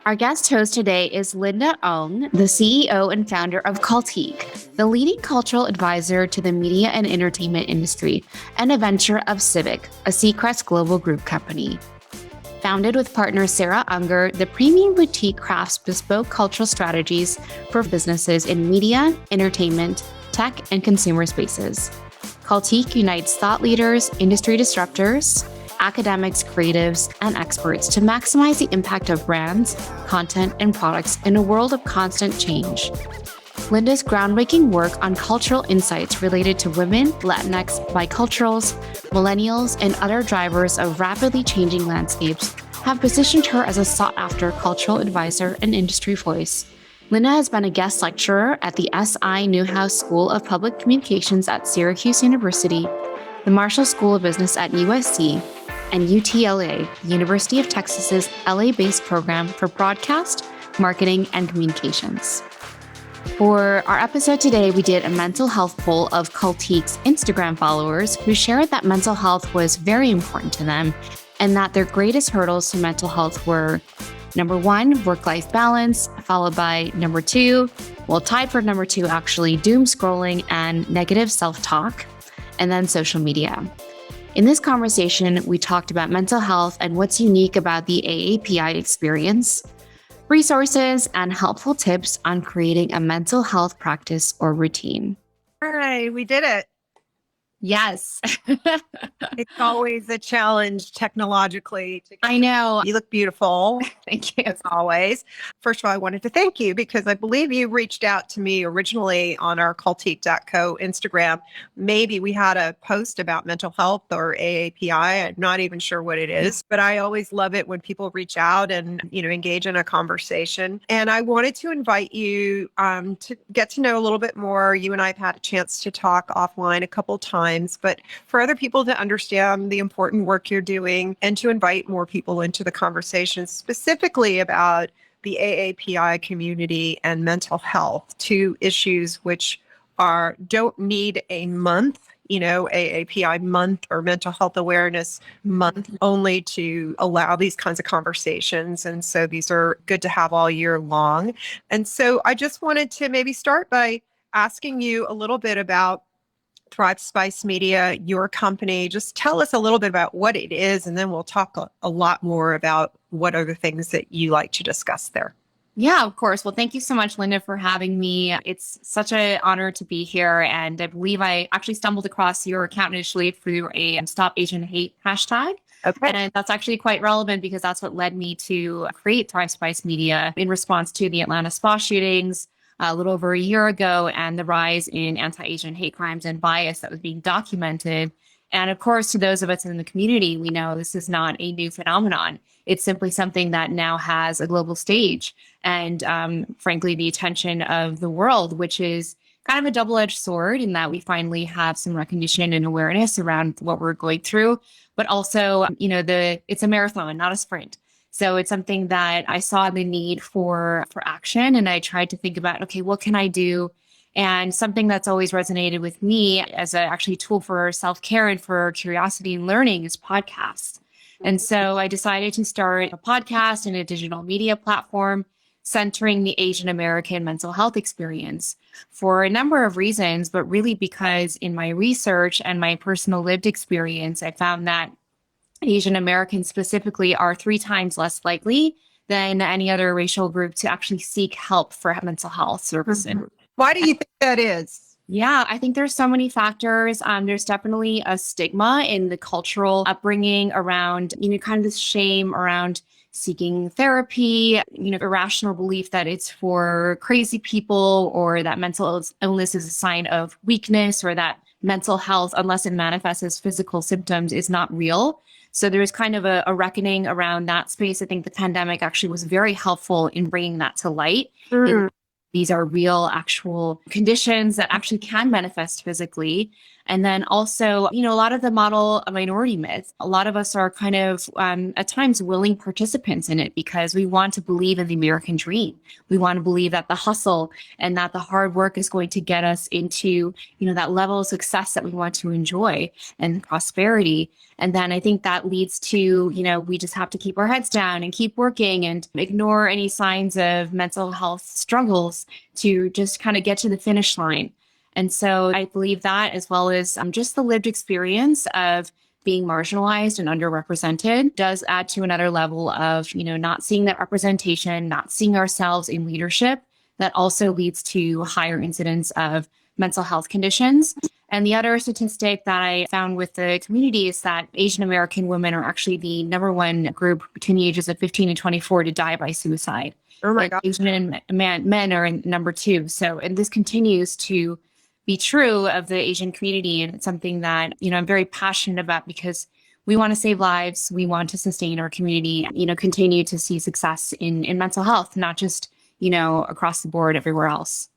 Our guest host today is Linda Ong, the CEO and founder of Cultique, the leading cultural advisor to the media and entertainment industry, and a venture of Civic, a Seacrest global group company. Founded with partner Sarah Unger, the premium boutique crafts bespoke cultural strategies for businesses in media, entertainment, tech, and consumer spaces. Cultique unites thought leaders, industry disruptors, academics, creatives, and experts to maximize the impact of brands, content, and products in a world of constant change. Linda's groundbreaking work on cultural insights related to women, Latinx, biculturals, millennials, and other drivers of rapidly changing landscapes have positioned her as a sought-after cultural advisor and industry voice. Linda has been a guest lecturer at the S.I. Newhouse School of Public Communications at Syracuse University, the Marshall School of Business at USC, and UTLA, University of Texas's LA-based program for broadcast, marketing, and communications. For our episode today, we did a mental health poll of Cultique's Instagram followers who shared that mental health was very important to them and that their greatest hurdles to mental health were number 1, work-life balance, followed by number 2, tied for number 2 actually, doom scrolling and negative self-talk, and then social media. In this conversation, we talked about mental health and what's unique about the AAPI experience, resources, and helpful tips on creating a mental health practice or routine. All right, we did it. Yes. It's always a challenge technologically. I know. You look beautiful. Thank you. As always. First of all, I wanted to thank you because I believe you reached out to me originally on our cultique.co Instagram. Maybe we had a post about mental health or AAPI. I'm not even sure what it is, but I always love it when people reach out and, engage in a conversation. And I wanted to invite you to get to know a little bit more. You and I have had a chance to talk offline a couple times, but for other people to understand the important work you're doing and to invite more people into the conversation, specifically about the AAPI community and mental health, two issues which don't need a month, AAPI month or mental health awareness month only to allow these kinds of conversations. And so these are good to have all year long. And so I just wanted to maybe start by asking you a little bit about Thrive Spice Media, your company. Just tell us a little bit about what it is, and then we'll talk a lot more about what are the things that you like to discuss there. Yeah, of course. Well, thank you so much, Linda, for having me. It's such an honor to be here. And I believe I actually stumbled across your account initially through a Stop Asian Hate hashtag. Okay. And that's actually quite relevant because that's what led me to create Thrive Spice Media in response to the Atlanta spa shootings a little over a year ago and the rise in anti-Asian hate crimes and bias that was being documented. And of course, to those of us in the community, we know this is not a new phenomenon. It's simply something that now has a global stage and frankly, the attention of the world, which is kind of a double-edged sword in that we finally have some recognition and awareness around what we're going through, but also, it's a marathon, not a sprint. So it's something that I saw the need for action, and I tried to think about, okay, what can I do? And something that's always resonated with me as a actually tool for self-care and for curiosity and learning is podcasts. And so I decided to start a podcast and a digital media platform centering the Asian American mental health experience for a number of reasons, but really because in my research and my personal lived experience, I found that Asian Americans specifically are 3 times less likely than any other racial group to actually seek help for mental health services. Mm-hmm. Why do you think that is? Yeah, I think there's so many factors. There's definitely a stigma in the cultural upbringing around, kind of this shame around seeking therapy, irrational belief that it's for crazy people or that mental illness is a sign of weakness or that mental health, unless it manifests as physical symptoms, is not real. So there's kind of a reckoning around that space. I think the pandemic actually was very helpful in bringing that to light. These are real, actual conditions that actually can manifest physically. And then also, a lot of the model a minority myth, a lot of us are kind of at times willing participants in it because we want to believe in the American dream. We want to believe that the hustle and that the hard work is going to get us into, that level of success that we want to enjoy and prosperity. And then I think that leads to, we just have to keep our heads down and keep working and ignore any signs of mental health struggles to just kind of get to the finish line. And so I believe that, as well as just the lived experience of being marginalized and underrepresented, does add to another level of, not seeing that representation, not seeing ourselves in leadership. That also leads to higher incidence of mental health conditions. And the other statistic that I found with the community is that Asian American women are actually the number one group between the ages of 15 and 24 to die by suicide. Oh my And God. Asian men are in number two. So, and this continues to be true of the Asian community. And it's something that, I'm very passionate about, because we want to save lives. We want to sustain our community, continue to see success in mental health, not just, across the board everywhere else.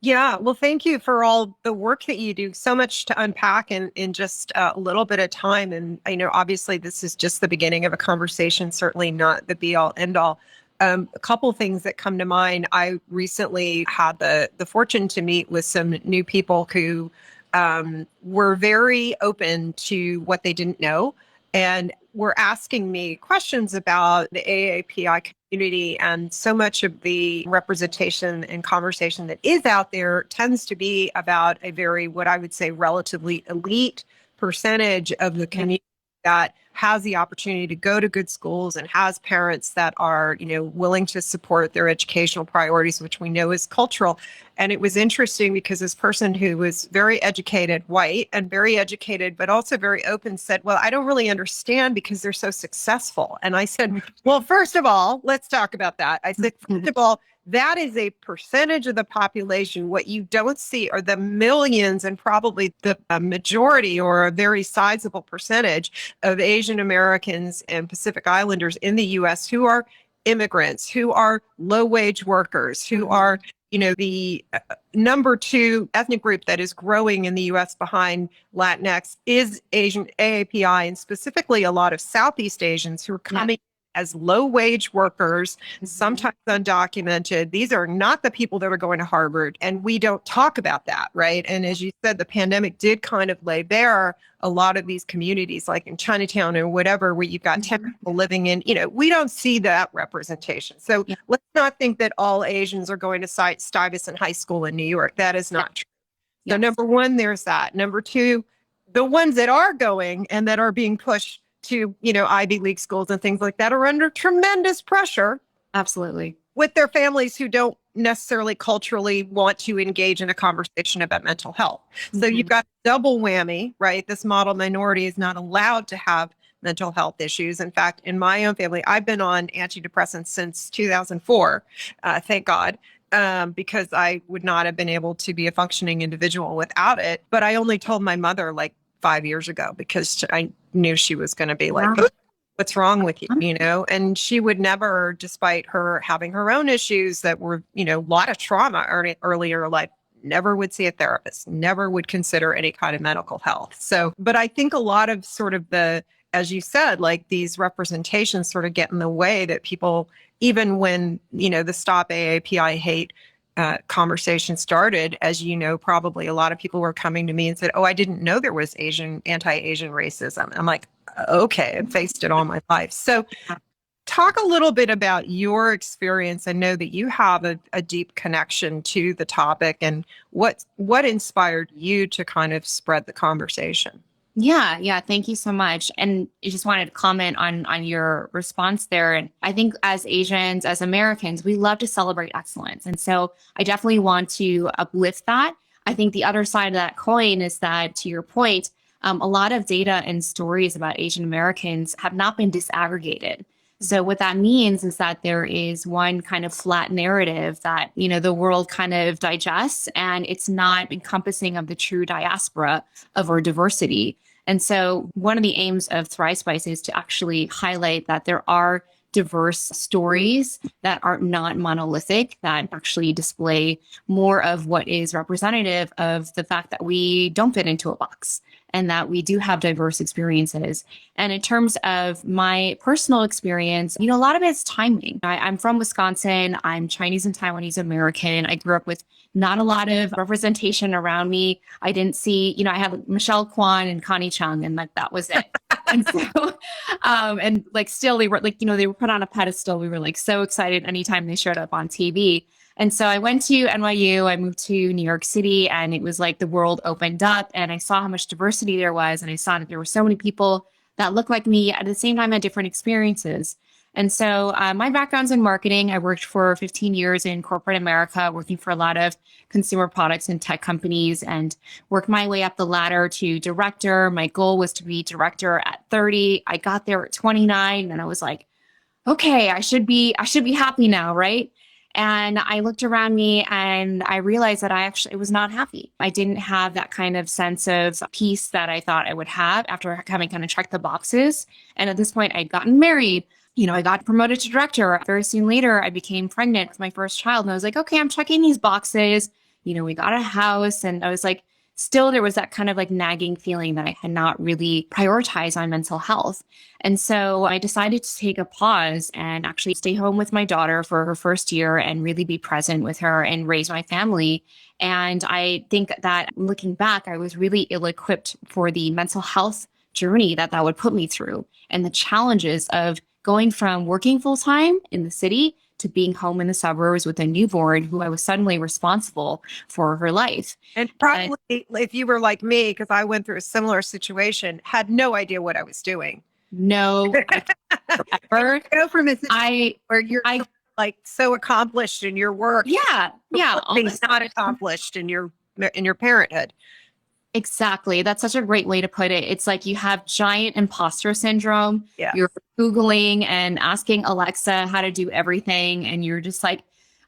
Yeah, well, thank you for all the work that you do. So much to unpack in just a little bit of time. And I know obviously this is just the beginning of a conversation, certainly not the be all end all. A couple things that come to mind. I recently had the fortune to meet with some new people who were very open to what they didn't know, and were asking me questions about the AAPI community. And so much of the representation and conversation that is out there tends to be about a very, what I would say, relatively elite percentage of the community that has the opportunity to go to good schools and has parents that are, willing to support their educational priorities, which we know is cultural. And it was interesting because this person who was very educated, white and very educated, but also very open, said, well, I don't really understand because they're so successful. And I said, well, first of all, let's talk about that. I said, first of all, that is a percentage of the population. What you don't see are the millions, and probably the majority or a very sizable percentage of Asian Americans and Pacific Islanders in the US who are immigrants, who are low wage workers, who are, the number two ethnic group that is growing in the US behind Latinx is Asian AAPI, and specifically a lot of Southeast Asians who are coming as low wage workers, sometimes undocumented. These are not the people that are going to Harvard. And we don't talk about that, right? And as you said, the pandemic did kind of lay bare a lot of these communities, like in Chinatown or whatever, where you've got 10 people living in, we don't see that representation. So let's not think that all Asians are going to Stuyvesant High School in New York. That is not true. So number one, there's that. Number two, the ones that are going and that are being pushed to, Ivy League schools and things like that are under tremendous pressure. Absolutely. With their families who don't necessarily culturally want to engage in a conversation about mental health. So you've got double whammy, right? This model minority is not allowed to have mental health issues. In fact, in my own family, I've been on antidepressants since 2004, thank God. Because I would not have been able to be a functioning individual without it. But I only told my mother like 5 years ago because I knew she was going to be like, what's wrong with you? And she would never, despite her having her own issues that were, a lot of trauma earlier in life, never would see a therapist, never would consider any kind of medical health. So, but I think a lot of sort of as you said, like these representations sort of get in the way that people, even when, the Stop AAPI Hate conversation started, as you know, probably a lot of people were coming to me and said, oh, I didn't know there was anti-Asian racism. I'm like, okay, I've faced it all my life. So talk a little bit about your experience. I know that you have a deep connection to the topic, and what inspired you to kind of spread the conversation. Yeah. Thank you so much. And I just wanted to comment on your response there. And I think as Asians, as Americans, we love to celebrate excellence. And so I definitely want to uplift that. I think the other side of that coin is that, to your point, a lot of data and stories about Asian Americans have not been disaggregated. So what that means is that there is one kind of flat narrative that, the world kind of digests, and it's not encompassing of the true diaspora of our diversity. And so one of the aims of Thrive Spice is to actually highlight that there are diverse stories that are not monolithic, that actually display more of what is representative of the fact that we don't fit into a box and that we do have diverse experiences. And in terms of my personal experience, a lot of it's timing. I'm from Wisconsin. I'm Chinese and Taiwanese American. I grew up with not a lot of representation around me. I didn't see, I had Michelle Kwan and Connie Chung, and like that was it. And so, and like still they were like, they were put on a pedestal. We were like so excited anytime they showed up on TV. And so I went to NYU, I moved to New York City, and it was like the world opened up and I saw how much diversity there was. And I saw that there were so many people that looked like me at the same time had different experiences. And so my background's in marketing. I worked for 15 years in corporate America, working for a lot of consumer products and tech companies, and worked my way up the ladder to director. My goal was to be director at 30. I got there at 29 and I was like, okay, I should be happy now, right? And I looked around me and I realized that I actually was not happy. I didn't have that kind of sense of peace that I thought I would have after having kind of checked the boxes. And at this point, I'd gotten married. I got promoted to director. Very soon later, I became pregnant with my first child. And I was like, okay, I'm checking these boxes. We got a house. And I was like, still, there was that kind of like nagging feeling that I had not really prioritized on mental health. And so I decided to take a pause and actually stay home with my daughter for her first year and really be present with her and raise my family. And I think that looking back, I was really ill-equipped for the mental health journey that would put me through and the challenges of going from working full-time in the city to being home in the suburbs with a newborn who I was suddenly responsible for her life. And probably if you were like me, because I went through a similar situation, had no idea what I was doing. No, ever. Go from a situation where you're like so accomplished in your work. Yeah. Things not accomplished in your parenthood. Exactly. That's such a great way to put it. It's like you have giant imposter syndrome. Yeah. You're Googling and asking Alexa how to do everything. And you're just like,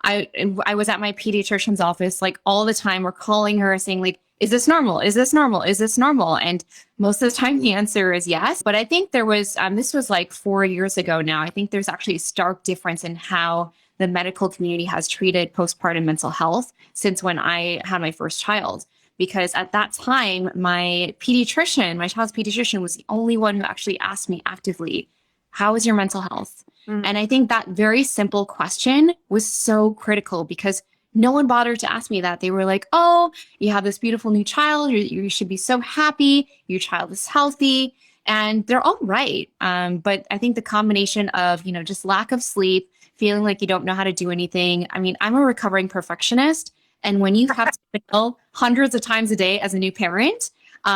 I was at my pediatrician's office like all the time. We're calling her saying like, is this normal? Is this normal? Is this normal? And most of the time the answer is yes. But I think there was, this was like 4 years ago now. I think there's actually a stark difference in how the medical community has treated postpartum mental health since when I had my first child. Because at that time, my child's pediatrician was the only one who actually asked me actively, how is your mental health? Mm. And I think that very simple question was so critical because no one bothered to ask me that. They were like, oh, you have this beautiful new child. You should be so happy. Your child is healthy. And they're all right. But I think the combination of, just lack of sleep, feeling like you don't know how to do anything. I mean, I'm a recovering perfectionist. And when you have to fail hundreds of times a day as a new parent,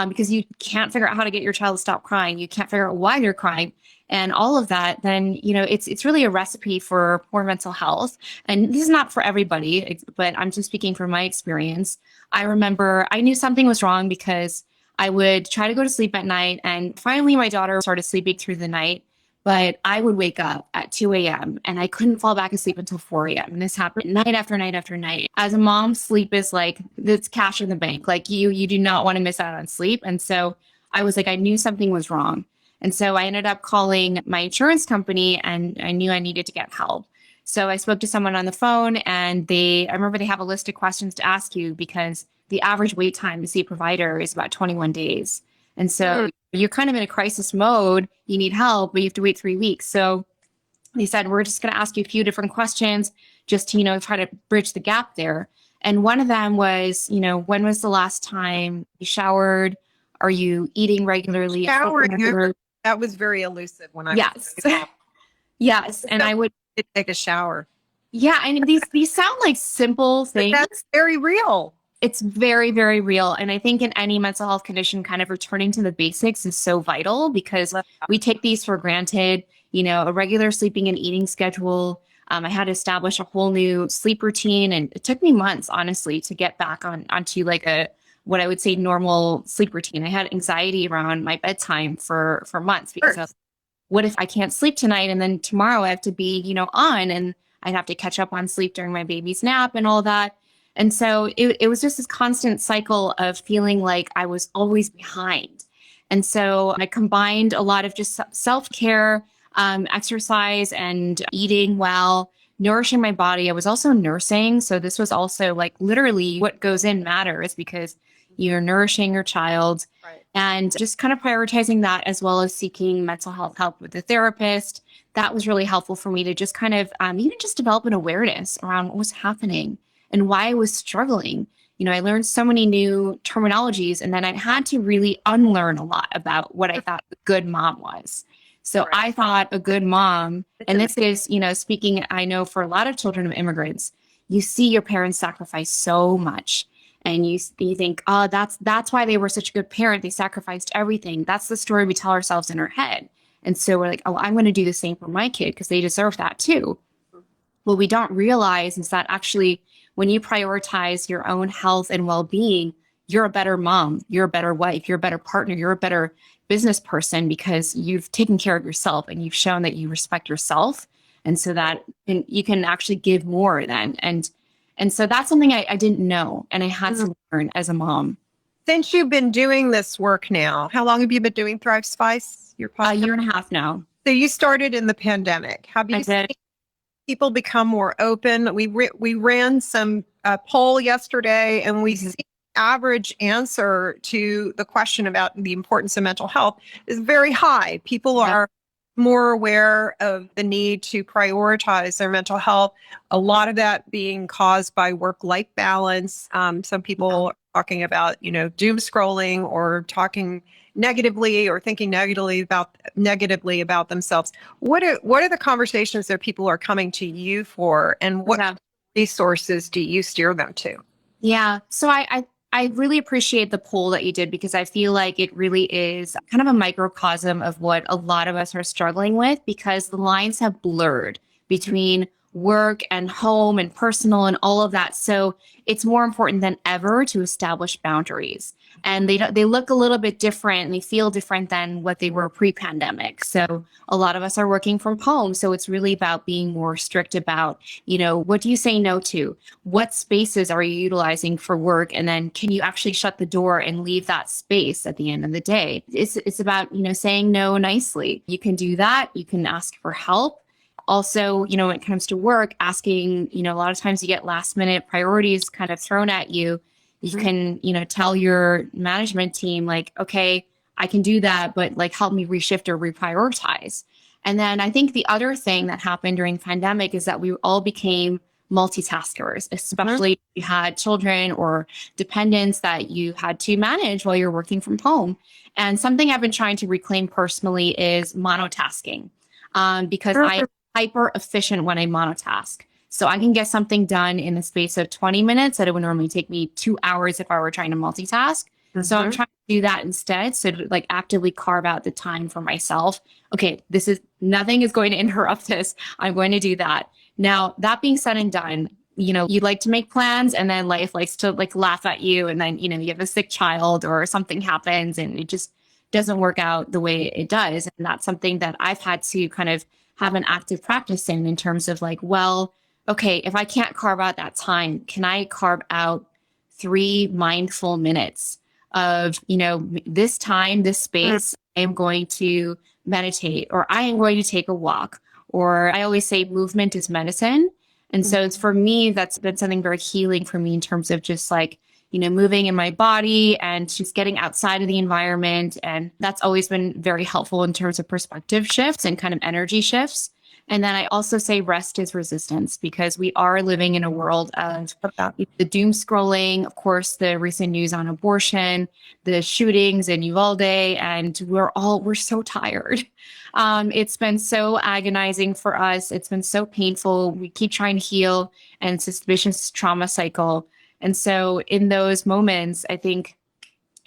because you can't figure out how to get your child to stop crying, you can't figure out why they're crying, and all of that, then it's really a recipe for poor mental health. And this is not for everybody, but I'm just speaking from my experience. I remember I knew something was wrong because I would try to go to sleep at night, and finally my daughter started sleeping through the night. But I would wake up at 2 a.m. and I couldn't fall back asleep until 4 a.m. And this happened night after night after night. As a mom, sleep is like, it's cash in the bank. Like you do not want to miss out on sleep. And so I was like, I knew something was wrong. And so I ended up calling my insurance company and I knew I needed to get help. So I spoke to someone on the phone and I remember they have a list of questions to ask you because the average wait time to see a provider is about 21 days. And so you're kind of in a crisis mode, you need help, but you have to wait 3 weeks. So they said, we're just going to ask you a few different questions just to, try to bridge the gap there. And one of them was, when was the last time you showered? Are you eating regularly? Showering, that was very elusive when I was. Yes. And I would take a shower. Yeah. And these sound like simple things. But that's very real. It's very, very real. And I think in any mental health condition, kind of returning to the basics is so vital because we take these for granted, a regular sleeping and eating schedule. I had to establish a whole new sleep routine. And it took me months, honestly, to get back onto like what I would say normal sleep routine. I had anxiety around my bedtime for months because of what if I can't sleep tonight and then tomorrow I have to be, on and I'd have to catch up on sleep during my baby's nap and all that. And so it was just this constant cycle of feeling like I was always behind. And so I combined a lot of just self-care, exercise and eating well, nourishing my body. I was also nursing. So this was also like literally what goes in matters because you're nourishing your child. Right. And just kind of prioritizing that as well as seeking mental health help with a therapist. That was really helpful for me to just kind of even just develop an awareness around what was happening and why I was struggling. I learned so many new terminologies, and then I had to really unlearn a lot about what I thought a good mom was. So Right. I thought a good mom, and this is, speaking, I know for a lot of children of immigrants, you see your parents sacrifice so much. And you think, oh, that's why they were such a good parent. They sacrificed everything. That's the story we tell ourselves in our head. And so we're like, oh, I'm going to do the same for my kid because they deserve that too. What we don't realize is that actually, when you prioritize your own health and well-being, you're a better mom, you're a better wife, you're a better partner, you're a better business person because you've taken care of yourself and you've shown that you respect yourself. And so that you can actually give more then. And so that's something I didn't know. And I had to learn as a mom. Since you've been doing this work now, how long have you been doing Thrive Spice? Your A podcast? year and a half now. So you started in the pandemic. Have I you did. seen people become more open? We ran some poll yesterday, and we see average answer to the question about the importance of mental health is very high. People are more aware of the need to prioritize their mental health. A lot of that being caused by work-life balance. Some people are talking about, doom scrolling or talking negatively or thinking negatively about themselves. What are the conversations that people are coming to you for, and what resources do you steer them to? Yeah. So I really appreciate the poll that you did because I feel like it really is kind of a microcosm of what a lot of us are struggling with because the lines have blurred between work and home and personal and all of that. So it's more important than ever to establish boundaries. And they look a little bit different and they feel different than what they were pre-pandemic. So a lot of us are working from home. So it's really about being more strict about, what do you say no to? What spaces are you utilizing for work? And then can you actually shut the door and leave that space at the end of the day? It's about, saying no nicely. You can do that. You can ask for help. Also, when it comes to work, asking, a lot of times you get last minute priorities kind of thrown at you. You can, tell your management team like, okay, I can do that, but like help me reshift or reprioritize. And then I think the other thing that happened during the pandemic is that we all became multitaskers, especially if you had children or dependents that you had to manage while you're working from home. And something I've been trying to reclaim personally is monotasking, because I am hyper efficient when I monotask. So I can get something done in the space of 20 minutes that it would normally take me 2 hours if I were trying to multitask. So I'm trying to do that instead. So to like actively carve out the time for myself. Okay, nothing is going to interrupt this. I'm going to do that. Now, that being said and done, you like to make plans and then life likes to like laugh at you. And then, you have a sick child or something happens and it just doesn't work out the way it does. And that's something that I've had to kind of have an active practice in terms of like, well, okay, if I can't carve out that time, can I carve out 3 mindful minutes of, this time, this space, I am going to meditate or I am going to take a walk. Or I always say movement is medicine. And so it's for me, that's been something very healing for me in terms of just like, moving in my body and just getting outside of the environment. And that's always been very helpful in terms of perspective shifts and kind of energy shifts. And then I also say rest is resistance because we are living in a world of the doom scrolling, of course, the recent news on abortion, the shootings in Uvalde, and we're so tired. It's been so agonizing for us. It's been so painful. We keep trying to heal and it's this vicious trauma cycle. And so in those moments, I think,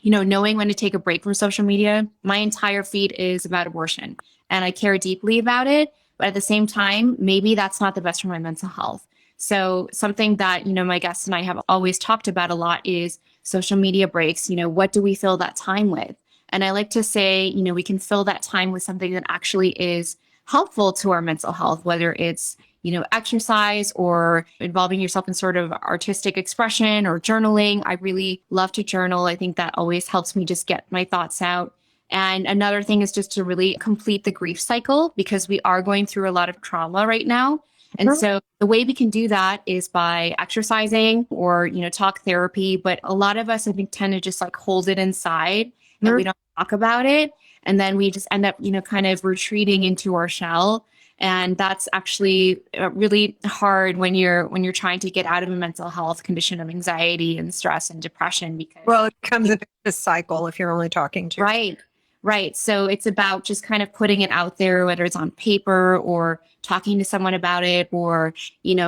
knowing when to take a break from social media, my entire feed is about abortion and I care deeply about it. But at the same time, maybe that's not the best for my mental health. So something that, my guests and I have always talked about a lot is social media breaks. What do we fill that time with? And I like to say, we can fill that time with something that actually is helpful to our mental health, whether it's, exercise or involving yourself in sort of artistic expression or journaling. I really love to journal. I think that always helps me just get my thoughts out. And another thing is just to really complete the grief cycle because we are going through a lot of trauma right now. And so the way we can do that is by exercising or, talk therapy. But a lot of us, I think, tend to just like hold it inside and we don't talk about it. And then we just end up, kind of retreating into our shell. And that's actually really hard when you're trying to get out of a mental health condition of anxiety and stress and depression because Well, it becomes a vicious cycle if you're only talking to yourself. right. Right. So it's about just kind of putting it out there, whether it's on paper or talking to someone about it or,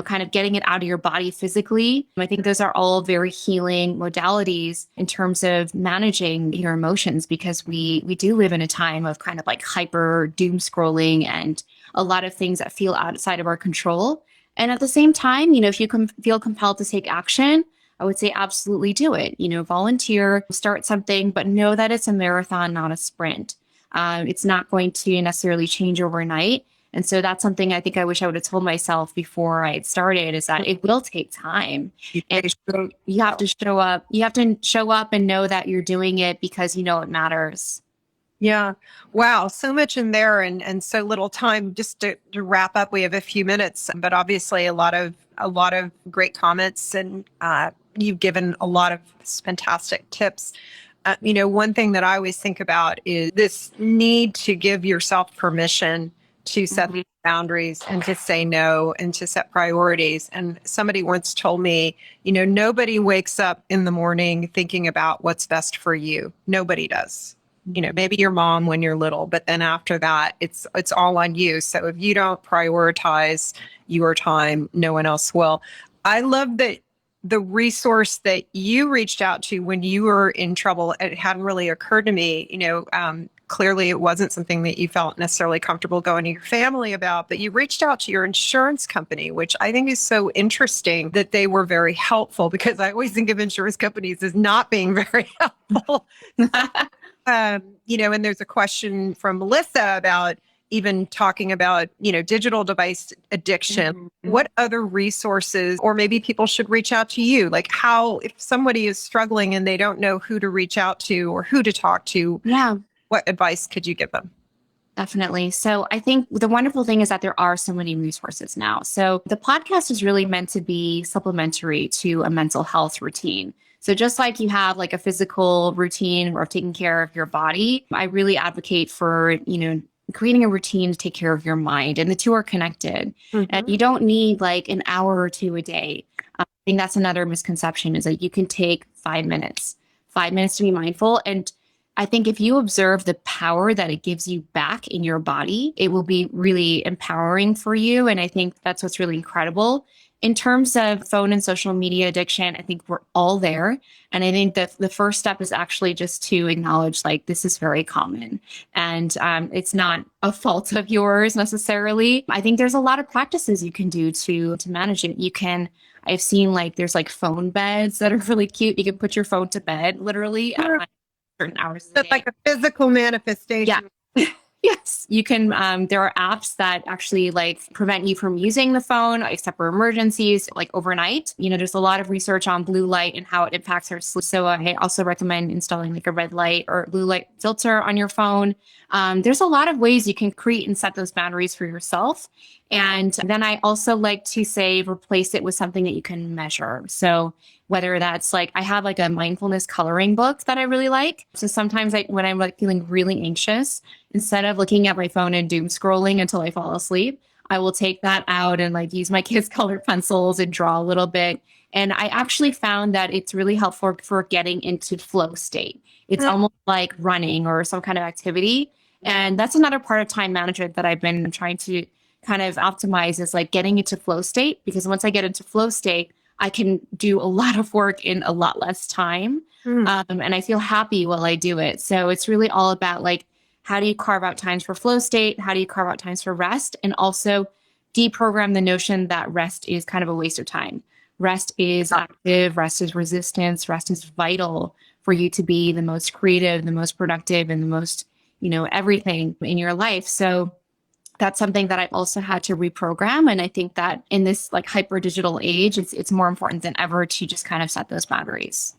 kind of getting it out of your body physically. I think those are all very healing modalities in terms of managing your emotions because we do live in a time of kind of like hyper doom scrolling and a lot of things that feel outside of our control. And at the same time, if you feel compelled to take action, I would say absolutely do it. Volunteer, start something, but know that it's a marathon, not a sprint. It's not going to necessarily change overnight. And so that's something I think I wish I would have told myself before I had started is that it will take time. And so you have to show up. You have to show up and know that you're doing it because you know it matters. Yeah. Wow. So much in there and so little time. Just to wrap up, we have a few minutes, but obviously a lot of great comments and you've given a lot of fantastic tips. One thing that I always think about is this need to give yourself permission to set boundaries and to say no and to set priorities. And somebody once told me, nobody wakes up in the morning thinking about what's best for you. Nobody does. Maybe your mom when you're little, but then after that, it's all on you. So if you don't prioritize your time, no one else will. I love that the resource that you reached out to when you were in trouble, it hadn't really occurred to me, clearly it wasn't something that you felt necessarily comfortable going to your family about, but you reached out to your insurance company, which I think is so interesting that they were very helpful because I always think of insurance companies as not being very helpful. And there's a question from Melissa about even talking about, digital device addiction. Mm-hmm. What other resources, or maybe people should reach out to you? Like if somebody is struggling and they don't know who to reach out to or who to talk to, Yeah. what advice could you give them? Definitely. So I think the wonderful thing is that there are so many resources now. So the podcast is really meant to be supplementary to a mental health routine. So just like you have like a physical routine of taking care of your body, I really advocate for, creating a routine to take care of your mind. And the two are connected. And you don't need like an hour or two a day. I think that's another misconception is that you can take 5 minutes to be mindful. And I think if you observe the power that it gives you back in your body, it will be really empowering for you. And I think that's what's really incredible. In terms of phone and social media addiction, I think we're all there. And I think that the first step is actually just to acknowledge like this is very common and it's not a fault of yours necessarily. I think there's a lot of practices you can do to manage it. I've seen like there's like phone beds that are really cute. You can put your phone to bed literally at like certain hours of the That's day. like a physical manifestation. Yeah. Yes, you can. There are apps that actually like prevent you from using the phone except for emergencies, like overnight. There's a lot of research on blue light and how it impacts our sleep. So I also recommend installing like a red light or blue light filter on your phone. There's a lot of ways you can create and set those boundaries for yourself. And then I also like to say replace it with something that you can measure. So whether that's like I have like a mindfulness coloring book that I really like. So sometimes when I'm like feeling really anxious, instead of looking at my phone and doom scrolling until I fall asleep, I will take that out and like use my kids' colored pencils and draw a little bit. And I actually found that it's really helpful for getting into flow state. It's almost like running or some kind of activity. And that's another part of time management that I've been trying to kind of optimize is like getting into flow state, because once I get into flow state, I can do a lot of work in a lot less time. And I feel happy while I do it. So it's really all about like, how do you carve out times for flow state? How do you carve out times for rest? And also deprogram the notion that rest is kind of a waste of time. Rest is active, rest is resistance, rest is vital for you to be the most creative, the most productive, and the most, everything in your life. So that's something that I've also had to reprogram. And I think that in this like hyper digital age, it's more important than ever to just kind of set those boundaries.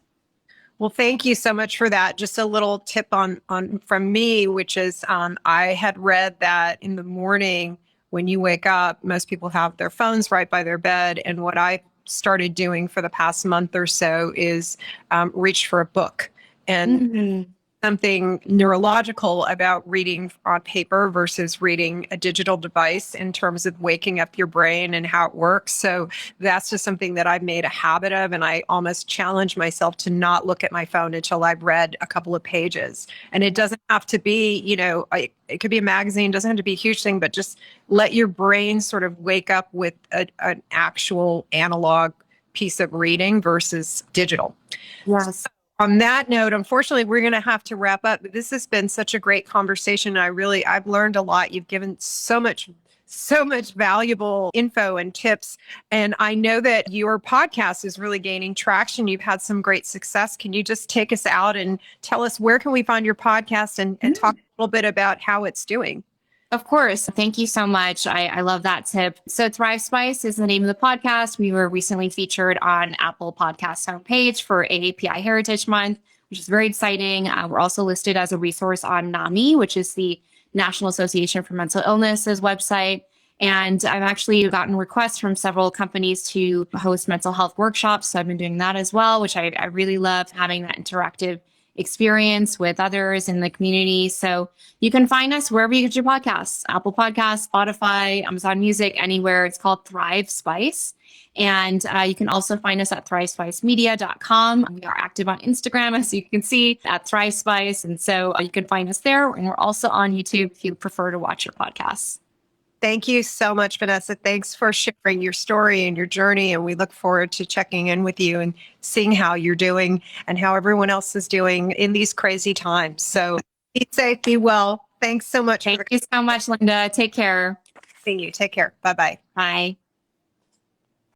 Well, thank you so much for that. Just a little tip on from me, which is I had read that in the morning when you wake up, most people have their phones right by their bed. And what I started doing for the past month or so is reach for a book. And something neurological about reading on paper versus reading a digital device in terms of waking up your brain and how it works. So that's just something that I've made a habit of. And I almost challenge myself to not look at my phone until I've read a couple of pages. And it doesn't have to be, it could be a magazine, doesn't have to be a huge thing, but just let your brain sort of wake up with an actual analog piece of reading versus digital. Yes. On that note, unfortunately, we're going to have to wrap up. But this has been such a great conversation. I've learned a lot. You've given so much valuable info and tips. And I know that your podcast is really gaining traction. You've had some great success. Can you just take us out and tell us where can we find your podcast and talk a little bit about how it's doing? Of course. Thank you so much. I love that tip. So Thrive Spice is the name of the podcast. We were recently featured on Apple Podcasts homepage for AAPI Heritage Month, which is very exciting. We're also listed as a resource on NAMI, which is the National Association for Mental Illness's website. And I've actually gotten requests from several companies to host mental health workshops. So I've been doing that as well, which I really love, having that interactive experience with others in the community. So you can find us wherever you get your podcasts, Apple Podcasts, Spotify, Amazon Music, anywhere. It's called Thrive Spice. And you can also find us at thrivespicemedia.com. We are active on Instagram, as you can see, at Thrive Spice. And so you can find us there. And we're also on YouTube if you prefer to watch your podcasts. Thank you so much, Vanessa. Thanks for sharing your story and your journey. And we look forward to checking in with you and seeing how you're doing and how everyone else is doing in these crazy times. So be safe, be well. Thanks so much. Thank you so much, Linda. Take care. Seeing you. Take care. Bye-bye. Bye.